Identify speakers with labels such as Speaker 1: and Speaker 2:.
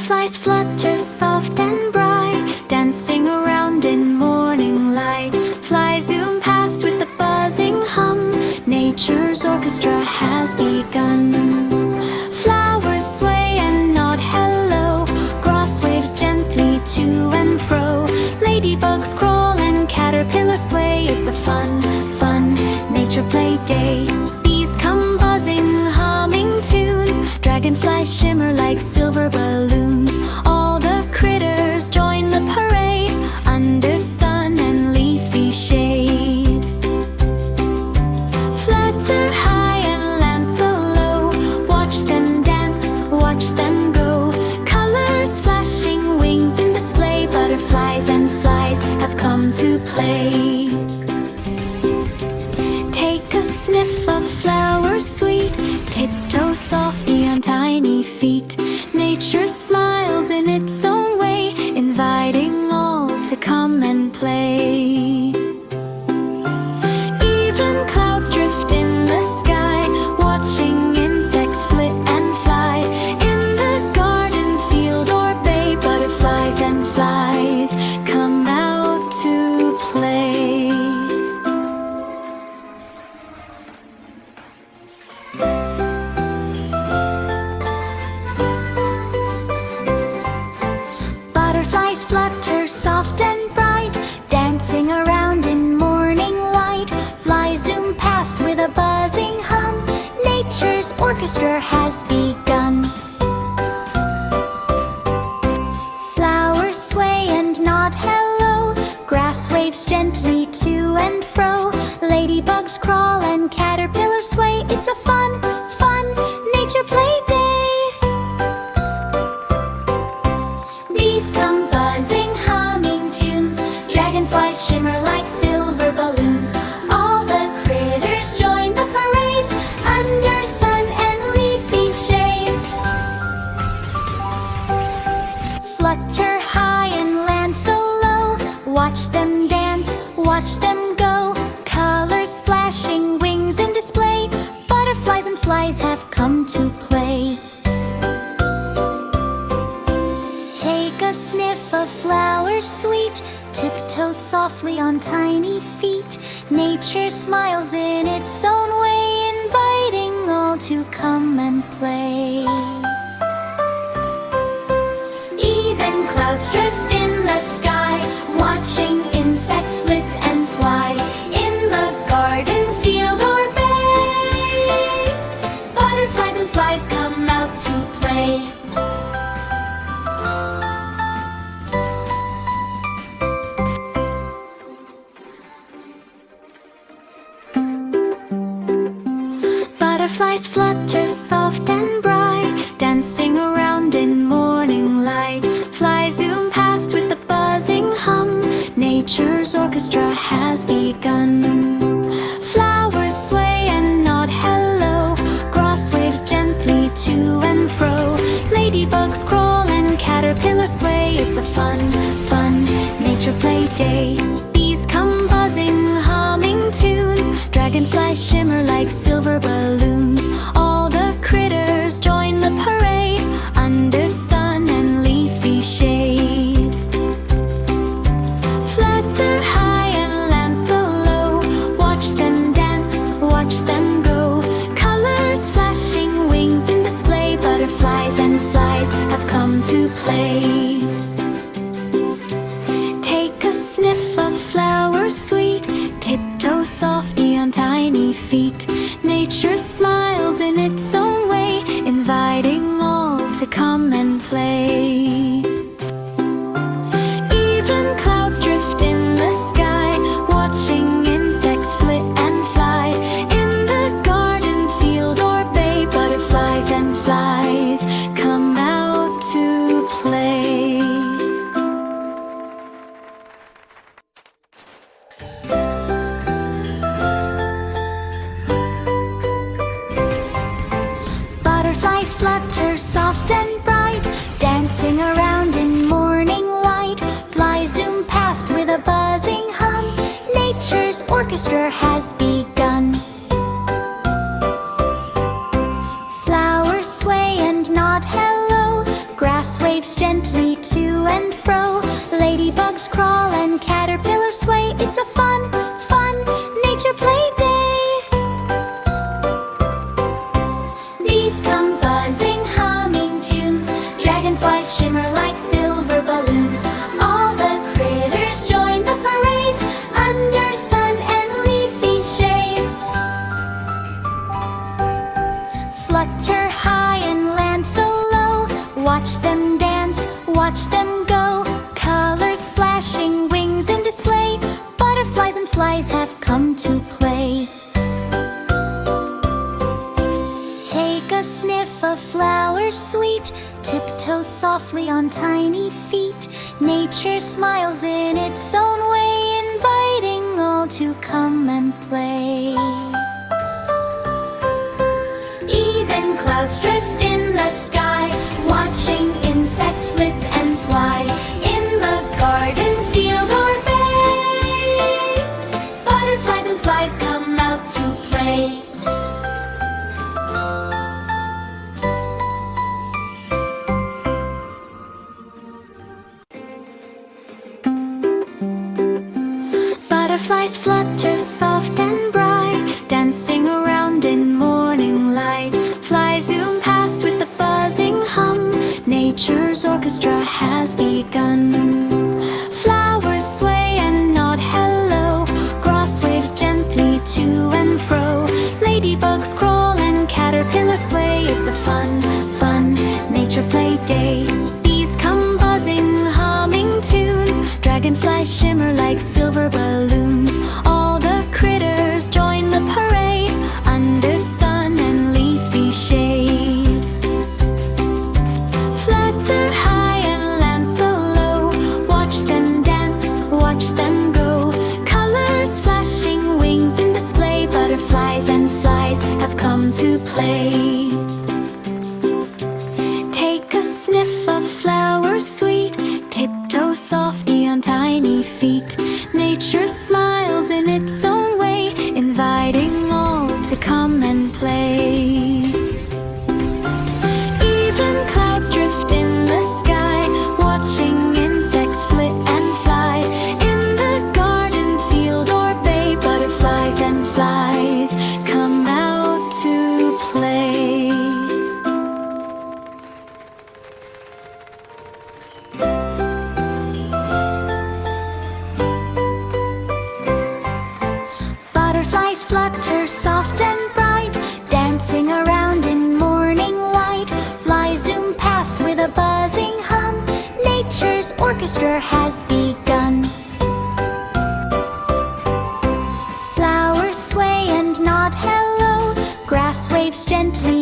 Speaker 1: Butterflies flutter soft and bright, dancing around in morning light. Flies zoom past with a buzzing hum. Nature's orchestra has begun. Flowers sway and nod hello. Grass waves gently to and fro. Ladybugs crawl and caterpillars sway. It's a fun, fun nature play day. Bees come buzzing, humming tunes. Dragonflies shimmer like silver balloons. All the critters join the parade under sun and leafy shade. Flutter high and land so low. Watch them dance, watch them go. Colors flashing, wings in display. Butterflies and flies have come to play. Take a sniff of flowers sweet. Tiptoe softly on tiny feet. Nature smiles in its own way, inviting all to come and play. Even clouds drift in the sky, watching insects flit and fly. In the garden, field or bay, butterflies and flies come out to play. Butterflies flutter soft and bright, dancing around in morning light. Flies zoom past with a buzzing hum. Nature's orchestra has begun. Flowers sway and nod hello. Grass waves gently to and fro. Ladybugs crawl and caterpillars sway. It's a fun, fun nature play day. Bees come buzzing, humming tunes. Dragonflies shimmer like silver balloons. All the critters join the parade under sun and leafy shade. Flutter high and land so low. Watch them dance, watch them go. Colors flashing, wings in display. Butterflies and flies have come to play. Take a sniff of flowers sweet. Tiptoe softly on tiny feet. Nature smiles in its own way, inviting all to come and play. Even clouds drift in the sky, watching insects flit and fly. In the garden, field or bay, butterflies and flies come out to play. Butterflies flutter soft and bright, dancing around in morning light. Flies zoom past with a buzzing hum. Nature's orchestra has begun. Flowers sway and nod hello. Grass waves gently to and fro. Ladybugs crawl and caterpillars sway. It's a fun, fun nature play day. Bees come buzzing, humming tunes. Dragonflies shimmer like silver balloons. All the critters join the parade under sun and leafy shade. Flutter high and land so low. Watch them dance, watch them go. Colors flashing, wings in display. Butterflies and flies have come to play. Take a sniff of flowers sweet. Tiptoe softly on tiny feet. Nature smiles in its own way, inviting all to come and play. Even clouds drift in the sky, watching insects flit and fly. In the garden, field or bay, butterflies and flies come out to play. Butterflies flutter soft and bright, dancing around in morning light. Flies zoom past with a buzzing hum. Nature's orchestra has begun. Flowers sway and nod hello. Grass waves flowers sweet, tiptoe softly on tiny feet. Nature smiles in its own way, inviting all to come and play. Even clouds drift in the sky, watching insects flit and fly. In the garden, field or bay, butterflies and flies come out to play. Butterflies flutter soft and bright, dancing around in morning light. Flies zoom past with a buzzing hum. Nature's orchestra has begun. Flowers sway and nod hello. Grass waves gently to and fro. Ladybugs crawl and caterpillars sway. It's a fun, fun nature play day. Bees come buzzing, humming tunes. Dragonflies shimmer like silver balloons. All the critters join the parade under sun and leafy shade. Flutter high and land so low. Watch them dance, watch them go. Colors flashing, wings in display. Butterflies and flies have come to play. Take a sniff of flowers sweet, tiptoe softly on tiny feet. Nature smiles in its own way, inviting all to come and play. Even clouds drift in the sky, watching insects flit and fly. In the garden, field or bay, butterflies and flies come out to play. Butterflies flutter soft and bright, dancing around in morning light. Flies zoom past with a buzzing hum. Nature's orchestra has begun. Flowers sway and nod hello. Grass waves gently